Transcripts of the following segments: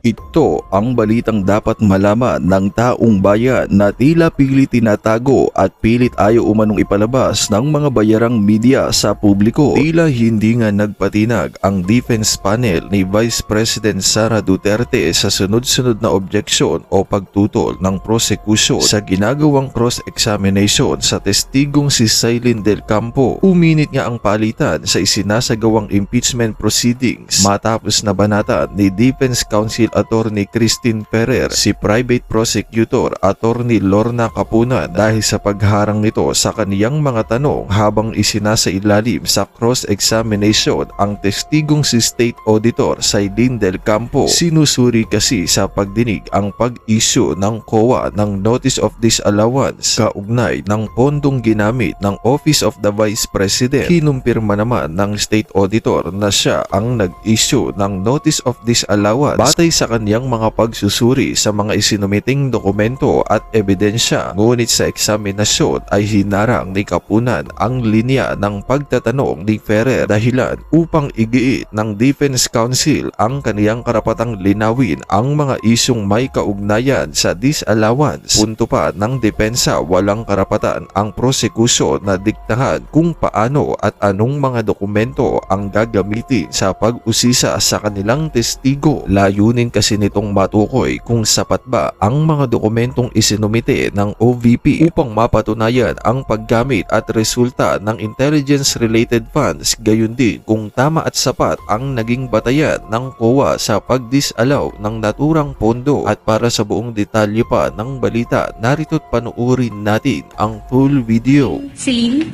Ito ang balitang dapat malaman ng taong bayan na tila pilit tinatago at pilit ayaw umanong ipalabas ng mga bayarang media sa publiko. Tila hindi nga nagpatinag ang defense panel ni Vice President Sara Duterte sa sunod-sunod na objeksyon o pagtutol ng prosecution sa ginagawang cross-examination sa testigong si Sailin Del Campo. Uminit nga ang palitan sa isinasagawang impeachment proceedings matapos na banatan ni Defense Counsel Attorney Christine Ferrer si Private Prosecutor Attorney Lorna Capunan dahil sa pagharang nito sa kaniyang mga tanong habang isinasailalim sa cross-examination ang testigong si State Auditor Sailin Del Campo. Sinusuri kasi sa pagdinig ang pag-issue ng COA ng Notice of Disallowance kaugnay ng pondong ginamit ng Office of the Vice President. Kinumpirma naman ng State Auditor na siya ang nag-issue ng Notice of Disallowance batay sa kaniyang mga pagsusuri sa mga isinumiting dokumento at ebidensya. Ngunit sa eksaminasyon ay hinarang ni Capunan ang linya ng pagtatanong ni Ferrer dahilan upang igiit ng Defense Counsel ang kaniyang karapatang linawin ang mga isyong may kaugnayan sa disallowance. Punto pa ng depensa, walang karapatan ang prosecution na diktahan kung paano at anong mga dokumento ang gagamitin sa pag-usisa sa kanilang testigo. Layunin kasi nitong matukoy kung sapat ba ang mga dokumentong isinumite ng OVP upang mapatunayan ang paggamit at resulta ng intelligence-related funds, gayon din kung tama at sapat ang naging batayan ng COA sa pag-disallow ng naturang pondo. At para sa buong detalye pa ng balita, narito't panuorin natin ang full video. Celine?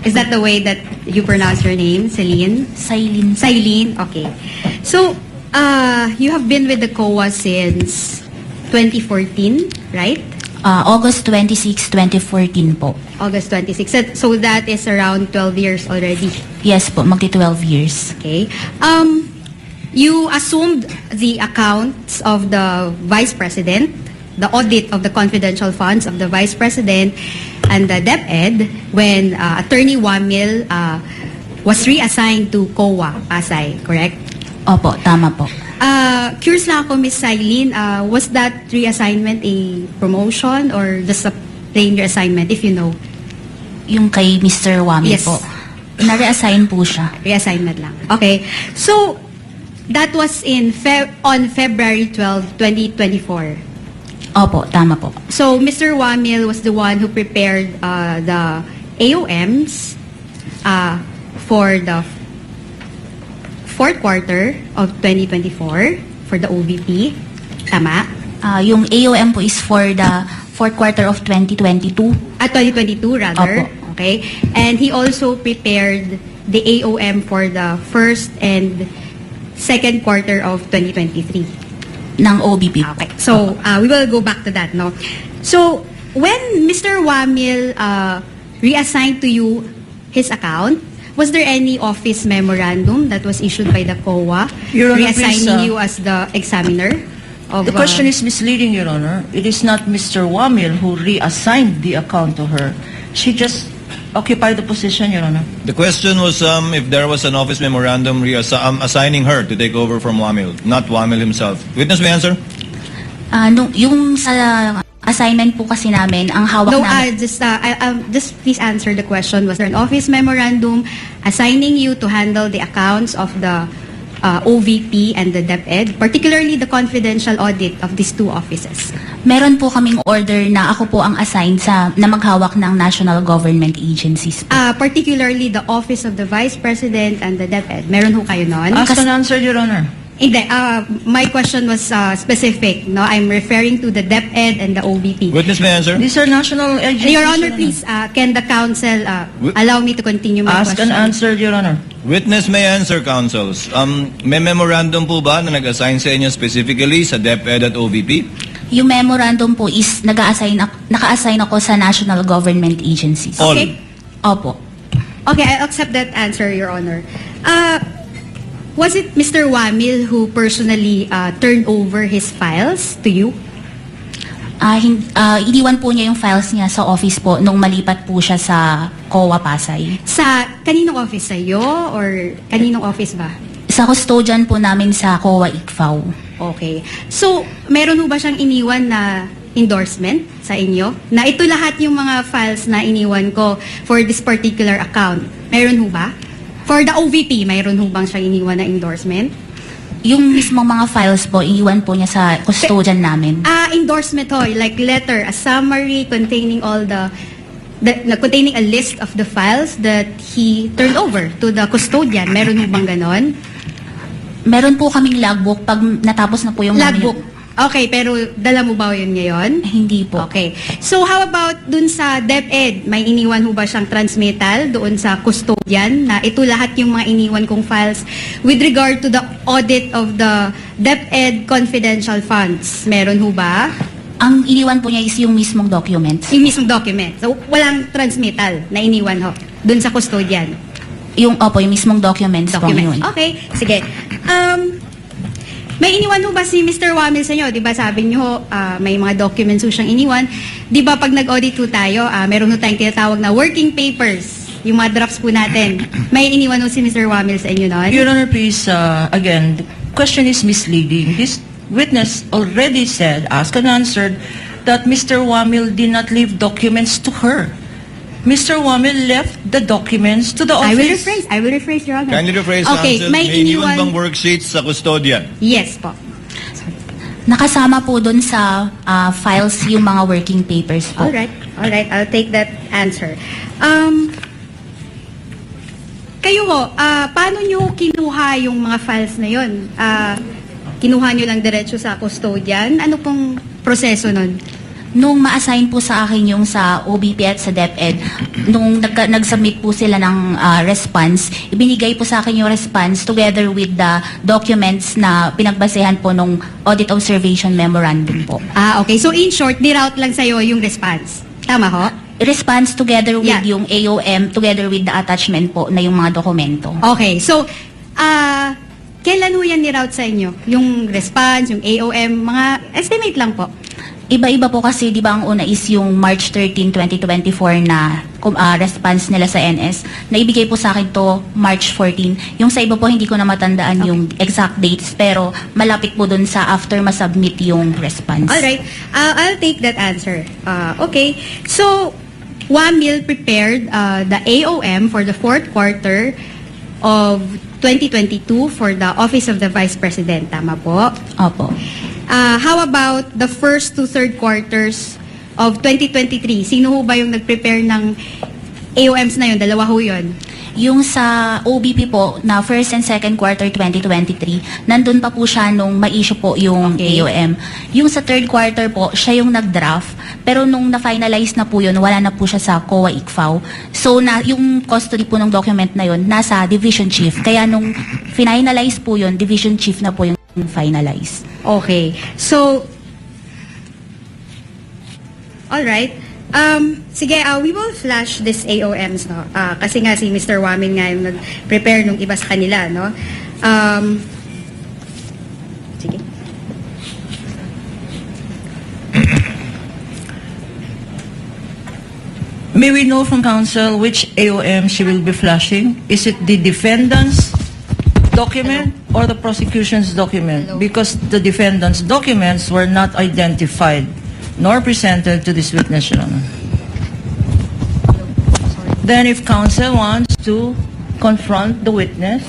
Is that the way that you pronounce your name? Celine? Sailin. Sailin? Okay. So, you have been with the COA since 2014, right? August 26, 2014 po. August 26. So that is around 12 years already. Yes po, magti-12 years. Okay. You assumed the accounts of the Vice President, the audit of the confidential funds of the Vice President and the DepEd when Attorney Wamil was reassigned to COA Pasay, correct? Opo, tama po. Curious lang ako, Ms. Sailin, was that reassignment a promotion or just a plain reassignment, if you know? Yung kay Mr. Wamil Yes. po. Na-reassign po siya. Reassignment lang. Okay. So, that was on February 12, 2024. Opo, tama po. So, Mr. Wamil was the one who prepared the AOMs for the fourth quarter of 2024 for the OVP. Tama? Yung AOM po is for the fourth quarter of 2022. At 2022 rather. Opo. Okay. And he also prepared the AOM for the first and second quarter of 2023. Ng OBP po. Okay. So, we will go back to that, no? So, when Mr. Wamil reassigned to you his account, was there any office memorandum that was issued by the COA Your Honor, reassigning please, you as the examiner? Of, The question is misleading, Your Honor. It is not Mr. Wamil who reassigned the account to her. She just occupied the position, Your Honor. The question was if there was an office memorandum assigning her to take over from Wamil, not Wamil himself. Witness may answer? Yung sa assignment po kasi namin, ang hawak No, namin... just please answer the question. Was there an office memorandum assigning you to handle the accounts of the OVP and the DepEd, particularly the confidential audit of these two offices? Meron po kaming order na ako po ang assigned na maghawak ng national government agencies po. Particularly the office of the Vice President and the DepEd. Meron ho kayo nun? Asked and answered, Your Honor. Hindi, my question was specific. No, I'm referring to the DepEd and the OVP. Witness may answer? These are national agencies. Your Honor, Your please, can the counsel allow me to continue my Asked question? and answered, Your Honor. Witness may answer, counsels. May memorandum po ba na nag-assign sa inyo specifically sa DepEd at OVP? Yung memorandum po is naka-assign ako sa national government agencies. All? Okay. Opo. Okay, I accept that answer, Your Honor. Was it Mr. Wamil who personally turned over his files to you? Iniwan po niya yung files niya sa office po nung malipat po siya sa COA Pasay. Sa kaninong office? Sa iyo or kaninong office ba? Sa Sa custodian po namin sa COA ICFAO. Okay. So, meron ho ba siyang iniwan na endorsement sa inyo? Na ito lahat yung mga files na iniwan ko for this particular account. Meron ho ba? For the OVP, mayroon ho bang siyang iniwan na endorsement? Yung mismong mga files po, iiwan po niya sa custodian namin. Endorsement ho, like letter, a summary containing all containing a list of the files that he turned over to the custodian. Meron ho bang ganon? Meron po kaming logbook pag natapos na po yung Logbook. Okay, pero dala mo ba yun ngayon? Hindi po. Okay. So how about dun sa DepEd? May iniwan ho ba siyang transmittal doon sa custodian na ito lahat yung mga iniwan kong files with regard to the audit of the DepEd confidential funds? Meron ho ba? Ang iniwan po niya is yung mismong documents. Yung mismong document. So walang transmittal na iniwan ho doon sa custodian. Yung mismong documents po yun. Okay, sige. May iniwan ho ba si Mr. Wamil sa inyo? Di ba sabi niyo may mga documents ho siyang iniwan. Di ba pag nag-audit ho tayo, meron ho tayong tinatawag na working papers. Yung mga drafts po natin. May iniwan ho si Mr. Wamil sa inyo noon? Your Honor, please, again, the question is misleading. This witness already said, asked and answered, that Mr. Wamil did not leave documents to her. Mr. Wamil left the documents to the office. I will rephrase, Your Honor. Kindly rephrase, Okay, Counsel. may May iniwan bang iniwan... worksheets sa custodian? Yes po. Nakasama po dun sa files yung mga working papers po. Alright, I'll take that answer. Kayo ho, paano nyo kinuha yung mga files na yun? Kinuha nyo lang diretso sa custodian? Ano pong proseso nun? Nung ma-assign po sa akin yung sa OBP at sa DepEd, nung nag-submit po sila ng response, ibinigay po sa akin yung response together with the documents na pinagbasehan po nung Audit Observation Memorandum po. Okay. So in short, niroute lang sa'yo yung response. Tama ho? Response together with Yeah. yung AOM, together with the attachment po na yung mga dokumento. Okay. So, kailan ho yan niroute sa inyo? Yung response, yung AOM, mga estimate lang po. Iba-iba po kasi, di ba, ang una is yung March 13, 2024 na response nila sa NS. Naibigay po sa akin to March 14. Yung sa iba po, hindi ko na matandaan yung exact dates, pero malapit po dun sa after masubmit yung response. Alright. I'll take that answer. Okay. So, WAMIL prepared the AOM for the fourth quarter of 2022 for the Office of the Vice President. Tama po? Opo. How about the first to third quarters of 2023? Sino ho ba yung nag-prepare ng AOMs na yun? Dalawa ho yun. Yung sa OBP po, na first and second quarter 2023, nandun pa po siya nung ma-issue po yung Okay. AOM. Yung sa third quarter po, siya yung nag-draft, pero nung na-finalize na po yun, wala na po siya sa COA ICFAO. So, yung custody po ng document na yun, nasa division chief. Kaya nung finalize po yun, division chief na po yung finalize. Okay. So, alright. Sige, we will flash this AOMs, no? Kasi nga si Mr. Wamil nga yung nag-prepare nung iba sa kanila, no? Sige. May we know from counsel which AOM she will be flashing? Is it the defendant's document or the prosecution's document? Because the defendant's documents were not identified nor presented to this witness, Your Honor. Then if counsel wants to confront the witness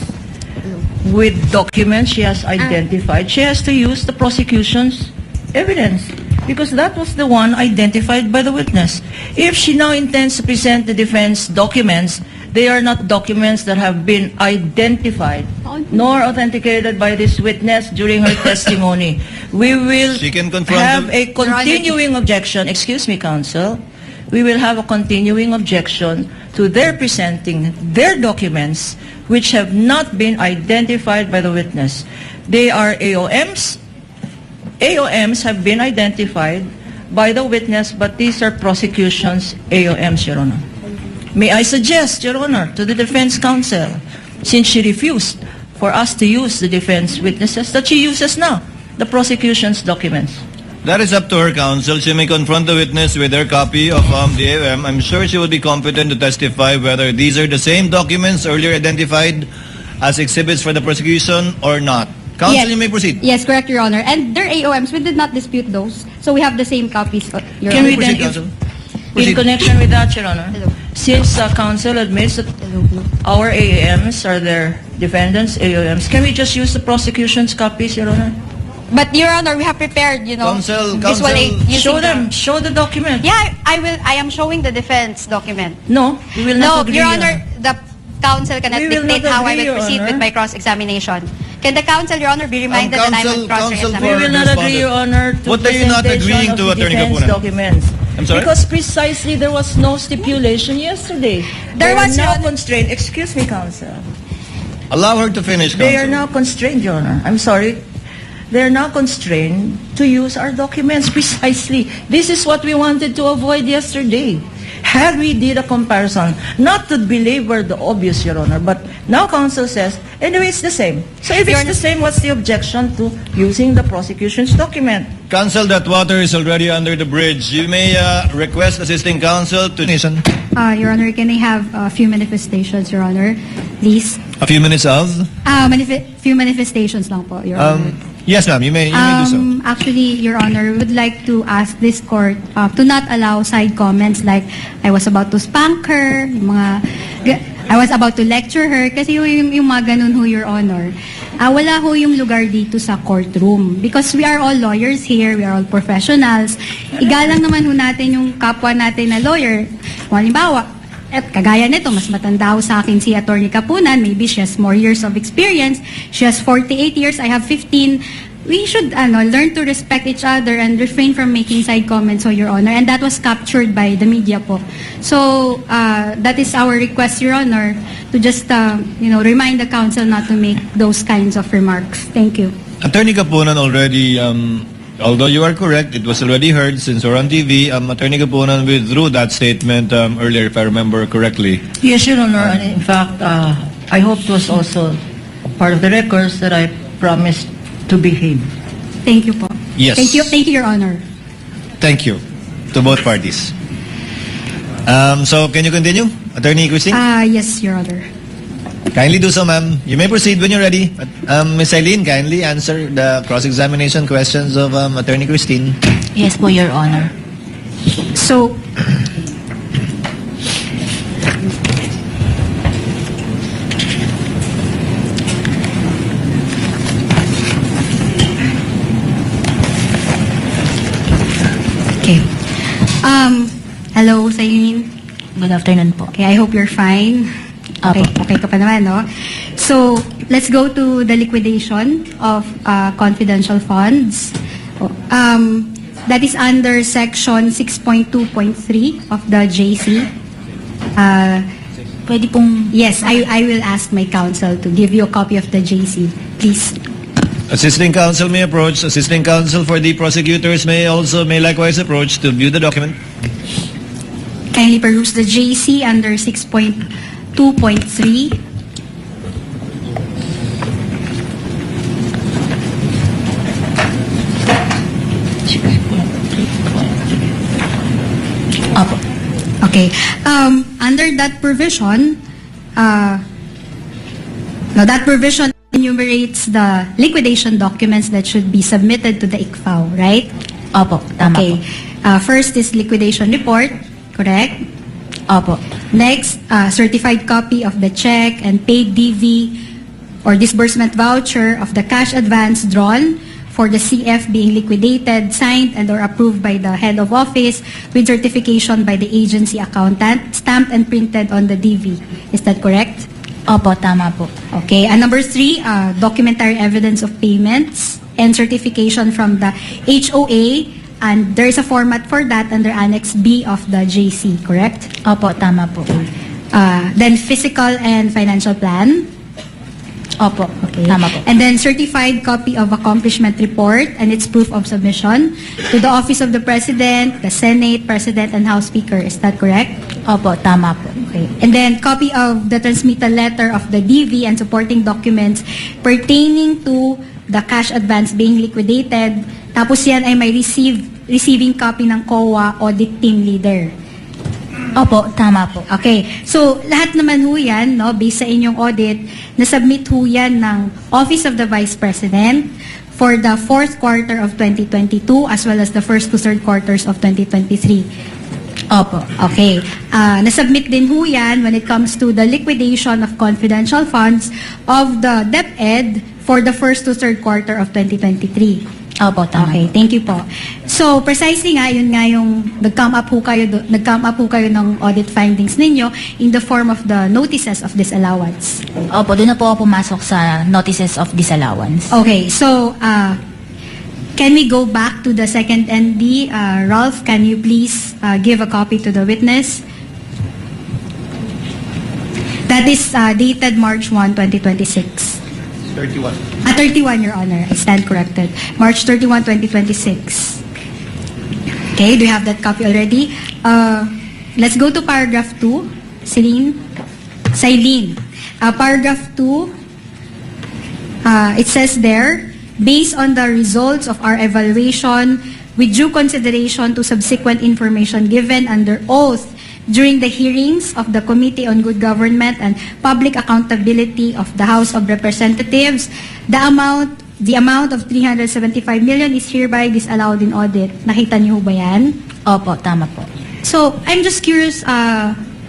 with documents she has identified, she has to use the prosecution's evidence because that was the one identified by the witness. If she now intends to present the defense documents, they are not documents that have been identified nor authenticated by this witness during her testimony. We will She can confront have them. a continuing objection. Excuse me, counsel. We will have a continuing objection to their presenting their documents which have not been identified by the witness. They are AOMs. AOMs have been identified by the witness, but these are prosecution's AOMs, Your Honor. May I suggest, Your Honor, to the defense counsel, since she refused for us to use the defense witnesses, that she uses now the prosecution's documents. That is up to her, counsel. She may confront the witness with her copy of the AOM. I'm sure she will be competent to testify whether these are the same documents earlier identified as exhibits for the prosecution or not? Counsel, Yes. you may proceed. Yes, correct, Your Honor. And their AOMs, we did not dispute those. So we have the same copies, Your Can Honor. we then, Proceed, counsel. in Proceed. connection with that, Your Honor, Hello. since counsel admits that our AAMs are their defendants' AOMs, can we just use the prosecution's copies, Your Honor? But Your Honor, we have prepared, Counsel, visual counsel. aid using Show the- them, show the document. Yeah, I am showing the defense document. No, we will No, not agree. Your Honor, the counsel cannot We will dictate not how I agree, will Your proceed Honor. with my cross-examination. Can the counsel, Your Honor, be reminded that I counsel will cross-examine? We for- will not agree, Your Honor, to What are you not presentation agreeing of to, the Attorney defense Kapunan? documents. I'm sorry? Because precisely there was no stipulation yesterday. There They are was, Your now Honor. constrained. Excuse me, counsel. Allow her to finish, They are counsel. now constrained, Your Honor. I'm sorry. They are now constrained to use our documents precisely. This is what we wanted to avoid yesterday. Had we did a comparison, not to belabor the obvious, Your Honor, but now counsel says, anyway, it's the same. So if Your it's the same, what's the objection to using the prosecution's document? Counsel, that water is already under the bridge. You may request assisting counsel to listen. Your Honor, can I have a few manifestations, Your Honor? Please. A few minutes of. Few manifestations lang po, Your Honor. Yes, ma'am. You may do so. Actually, Your Honor, we would like to ask this court to not allow side comments like, I was about to spank her, I was about to lecture her, kasi yung mga ganun ho, Your Honor. Wala ho yung lugar dito sa courtroom. Because we are all lawyers here, we are all professionals. Igalang naman ho natin yung kapwa natin na lawyer. Kung halimbawa, at kagaya nito, mas matanda ho sa akin si Attorney Kapunan. Maybe she has more years of experience. She has 48 years. I have 15. We should learn to respect each other and refrain from making side comments, Your Honor. And that was captured by the media po. So, that is our request, Your Honor, to just, remind the counsel not to make those kinds of remarks. Thank you. Attorney Kapunan already, although you are correct, it was already heard since we're on TV. Attorney Kapunan withdrew that statement earlier, if I remember correctly. Yes, Your Honor. And in fact, I hope it was also part of the records that I promised to behave. Thank you po. Yes. Thank you, Your Honor. Thank you to both parties. So, can you continue, Attorney Christine? Yes, Your Honor. Kindly do so, ma'am. You may proceed when you're ready. Ms. Eileen, kindly answer the cross-examination questions of Attorney Christine. Yes po, Your Honor. So, okay. Hello, Sailin. Good afternoon po. Okay, I hope you're fine. Okay, Apo. okay ka pa naman, no? So, let's go to the liquidation of confidential funds. That is under section 6.2.3 of the JC. Pwede pong Yes, I will ask my counsel to give you a copy of the JC. Please. Assisting counsel may approach. Assisting counsel for the prosecutors may likewise approach to view the document. Kindly peruse the JC under 6.2.3. Apo. Okay. Under that provision, that provision enumerates the liquidation documents that should be submitted to the ICFAO, right? Opo, tama Okay. po. First is liquidation report, correct? Opo. Next, certified copy of the check and paid DV or disbursement voucher of the cash advance drawn for the CF being liquidated, signed and or approved by the head of office with certification by the agency accountant, stamped and printed on the DV. Is that correct? Opo, tama po. Okay. And number 3, documentary evidence of payments and certification from the HOA, and there is a format for that under Annex B of the JC, correct? Opo, tama po. Then physical and financial plan. Opo, Okay. tama po. And then certified copy of accomplishment report and its proof of submission to the Office of the President, the Senate, President, and House Speaker. Is that correct? Opo, tama po. Okay. And then copy of the transmittal letter of the DV and supporting documents pertaining to the cash advance being liquidated. Tapos yan ay may receiving copy ng COA audit team leader. Opo, tama po. Okay. So, lahat naman ho yan, no, based sa inyong audit, na-submit ho yan ng Office of the Vice President for the fourth quarter of 2022 as well as the first to third quarters of 2023. Opo. Okay. Nasubmit din ho yan when it comes to the liquidation of confidential funds of the DepEd for the first to third quarter of 2023. Opo, tama. Okay, thank you po. So, precisely nga, yun nga yung nag-come up ho kayo ng audit findings ninyo in the form of the notices of disallowance. Opo, doon na po ako pumasok sa notices of disallowance. Okay, so, can we go back to the second ND? Ralph, can you please give a copy to the witness? That is dated March 1, 2026. 31. 31, Your Honor. I stand corrected. March 31, 2026. Okay, do you have that copy already? Let's go to paragraph 2. Celine. Paragraph 2, it says there, based on the results of our evaluation, with due consideration to subsequent information given under oath during the hearings of the Committee on Good Government and Public Accountability of the House of Representatives, the amount of 375 million is hereby disallowed in audit. Nakita niyo ba yan? Opo, tama po. So, I'm just curious,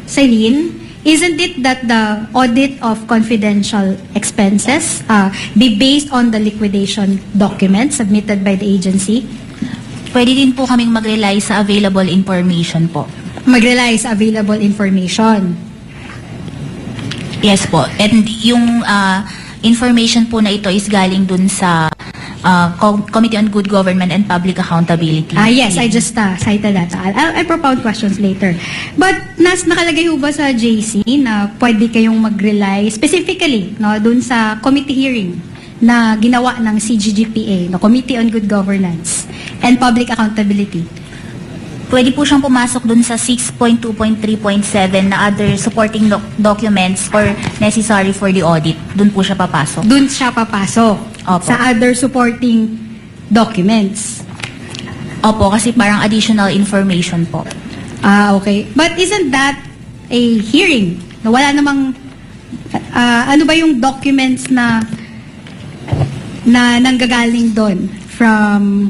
Celine, isn't it that the audit of confidential expenses be based on the liquidation documents submitted by the agency? Pwede din po kaming mag-rely sa available information po. Mag-rely sa available information. Yes po. And yung information po na ito is galing dun sa Committee on Good Government and Public Accountability. Yes, I just cited that. I'll propound questions later. But nakalagay ho ba sa JC na pwede kayong mag-rely specifically no, dun sa committee hearing na ginawa ng CGGPA, no, Committee on Good Governance and Public Accountability? Pwede po siyang pumasok dun sa 6.2.3.7 na other supporting documents or necessary for the audit. Dun po siya papasok. Dun siya papasok Opo. sa other supporting documents. Opo, kasi parang additional information po. Okay. But isn't that a hearing? Na wala namang, ano ba yung documents na nanggagaling doon from...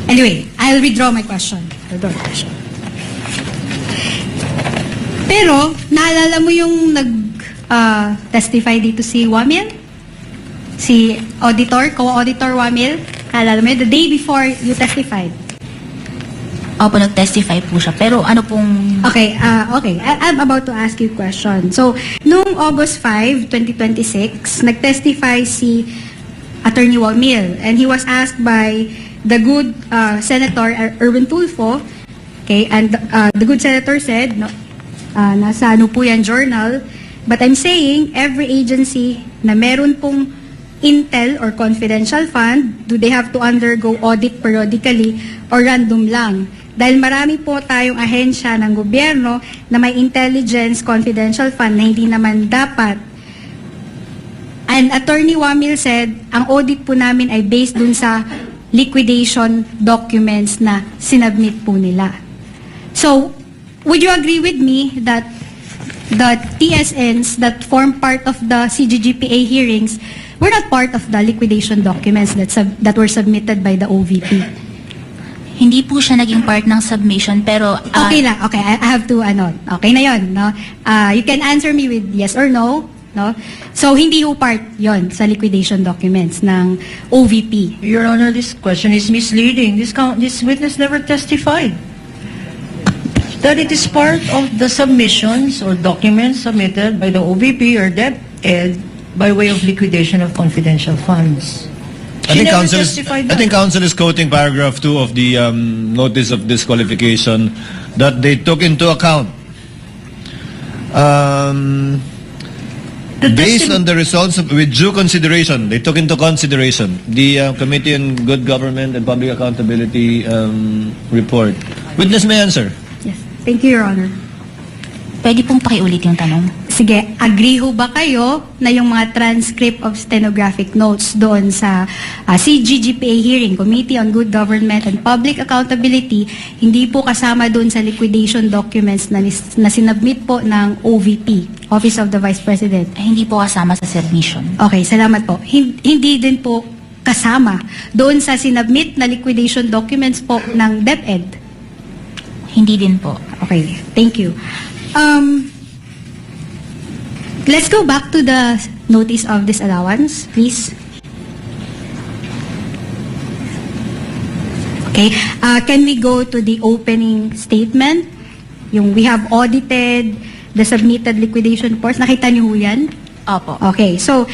Anyway, I'll withdraw my question. Pero, naalala mo yung nag-testify dito si Wamil? Si auditor, co-auditor Wamil? Naalala mo yun? The day before you testified. Opo, nag-testify po siya. Pero ano pong... Okay, I'm about to ask you a question. So, noong August 5, 2026, nag-testify si Attorney Wamil, and he was asked by the good Senator Erwin Tulfo, okay, and the good Senator said, no, nasa ano po yan, journal, but I'm saying every agency na meron pong intel or confidential fund, do they have to undergo audit periodically or random lang? Dahil marami po tayong ahensya ng gobyerno na may intelligence confidential fund na hindi naman dapat. And Attorney Wamil said, ang audit po namin ay based dun sa liquidation documents na sinubmit po nila. So, would you agree with me that the TSNs that form part of the CGGPA hearings were not part of the liquidation documents that were submitted by the OVP? Hindi po siya naging part ng submission, pero... Okay lang, okay. I have to, okay na yun, no? You can answer me with yes or no, no? So, hindi ho part yon sa liquidation documents ng OVP. Your Honor, this question is misleading. This witness never testified that it is part of the submissions or documents submitted by the OVP or DepEd by way of liquidation of confidential funds. I think never counsel testified that. is quoting paragraph 2 of the notice of disqualification that they took into account. Based on the results with due consideration, they took into consideration the Committee on Good Government and Public Accountability report. Witness may answer. Yes. Thank you, Your Honor. Pwede pong pakiulit yung tanong. Sige, agree ho ba kayo na yung mga transcript of stenographic notes doon sa CGGPA hearing, Committee on Good Government and Public Accountability, hindi po kasama doon sa liquidation documents na sinubmit po ng OVP, Office of the Vice President? Hindi po kasama sa submission. Okay, salamat po. Hindi din po kasama doon sa sinubmit na liquidation documents po ng DepEd? Hindi din po. Okay, thank you. Let's go back to the notice of disallowance, please. Okay, can we go to the opening statement? Yung we have audited the submitted liquidation reports. Nakita niyo ho yan? Opo. Okay, so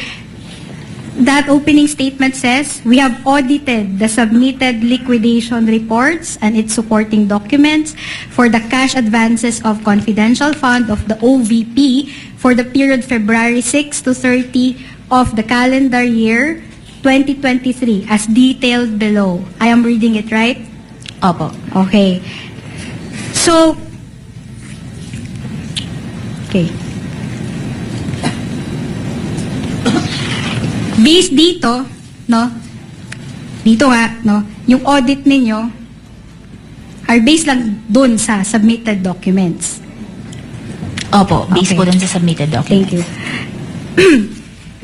that opening statement says, we have audited the submitted liquidation reports and its supporting documents for the cash advances of confidential fund of the OVP for the period February 6 to 30 of the calendar year 2023 as detailed below. I am reading it right? Opo. Okay. So, okay. Based dito, no? Dito nga, no? Yung audit ninyo are based lang dun sa submitted documents. Opo, based Okay. po dun sa submitted Thank documents. you.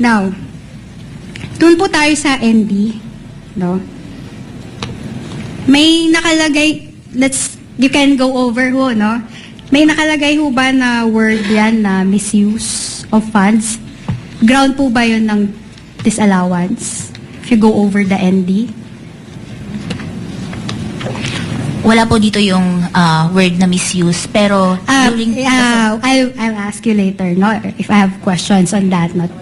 Now, dun po tayo sa ND, no? May nakalagay, you can go over ho, no? May nakalagay ho ba na word yan na misuse of funds? Ground po ba yun ng disallowance? If you go over the ND? Wala po dito yung word na misuse, pero during... I'll ask you later, no? If I have questions on that, not.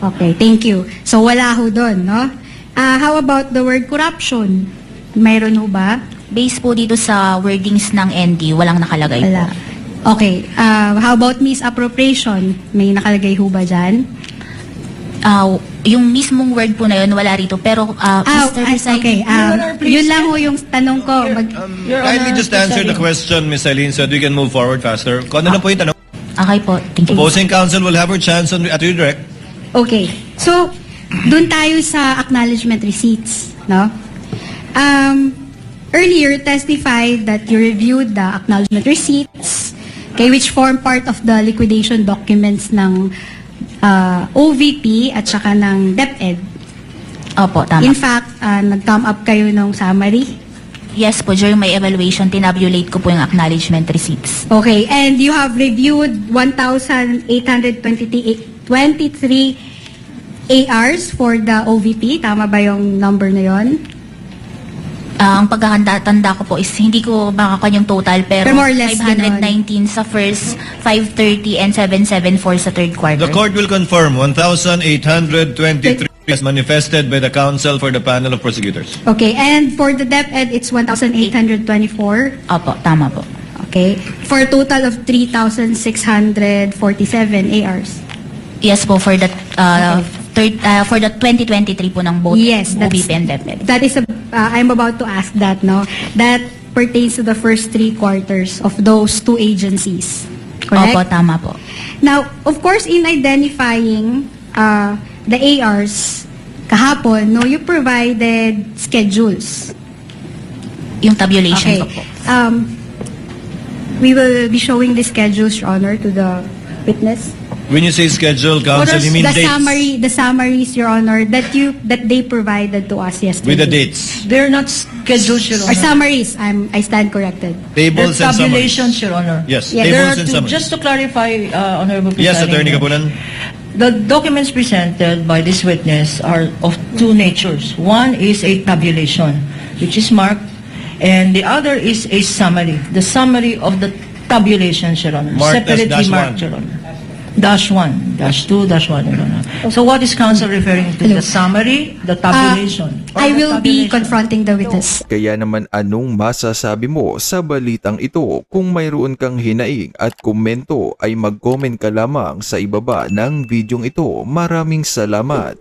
Okay, thank you. So wala ho doon, no? How about the word corruption? Mayroon ho ba? Based po dito sa wordings ng ND, walang nakalagay Wala. po. Okay. How about misappropriation? May nakalagay ho ba dyan? Yung mismong word po na yun, wala rito. Pero, Mr. Presiding, okay. Your Honor, please. Yun lang ho yung tanong ko. Your Kindly Honor, just answer the Presiding. question, Ms. Eileen, so that we can move forward faster. Kung ano na po yung tanong, Okay po, thank you. opposing counsel will have her chance at redirect. Okay. So, dun tayo sa acknowledgement receipts, no? Earlier, testified that you reviewed the acknowledgement receipts, okay, which form part of the liquidation documents ng OVP at saka ng DepEd. Opo, tama. In fact, nag-come up kayo ng summary. Yes po, during my evaluation, tinabulate ko po yung acknowledgement receipts. Okay, and you have reviewed 1,823 ARs for the OVP. Tama ba yung number na yon? Ang pagkakatanda ko po is hindi ko makakuha yung total, pero Pero more or less 519 sa first, 530 and 774 sa third quarter. The court will confirm 1,823 as manifested by the counsel for the panel of prosecutors. Okay, and for the DepEd, it's 1,824. Opo, tama po. Okay, for a total of 3,647 ARs. Yes po, for the for the 2023 po ng both Yes, OVP and DepEd. that is I'm about to ask that, no? That pertains to the first 3 quarters of those 2 agencies. Correct? Opo, tama po. Now, of course, in identifying the ARs, kahapon, no, you provided schedules. Yung tabulation Okay. ko po. We will be showing the schedules, Your Honor, to the witness. When you say schedule, counsel, you mean the dates? the summaries, Your Honor, that they provided to us yesterday. With the dates. They're not scheduled, Your Or Honor. summaries. I stand corrected. They're Tables and summaries. tabulations, Your Honor. Yes, Yes. There tables are and two, summaries. just to clarify, Honorable Yes, Presiding, Attorney Kapunan. the documents presented by this witness are of 2 natures. One is a tabulation, which is marked, and the other is a summary. The summary of the tabulation, Your Honor. Marked as Separately -1. marked, Your Honor. -1, -2, -1, Your Honor. So what is counsel referring to? The summary, the tabulation? or I the will be tabulation? confronting the witness. Kaya naman anong masasabi mo sa balitang ito? Kung mayroon kang hinaing at komento ay mag-comment ka lamang sa ibaba ng videong ito. Maraming salamat.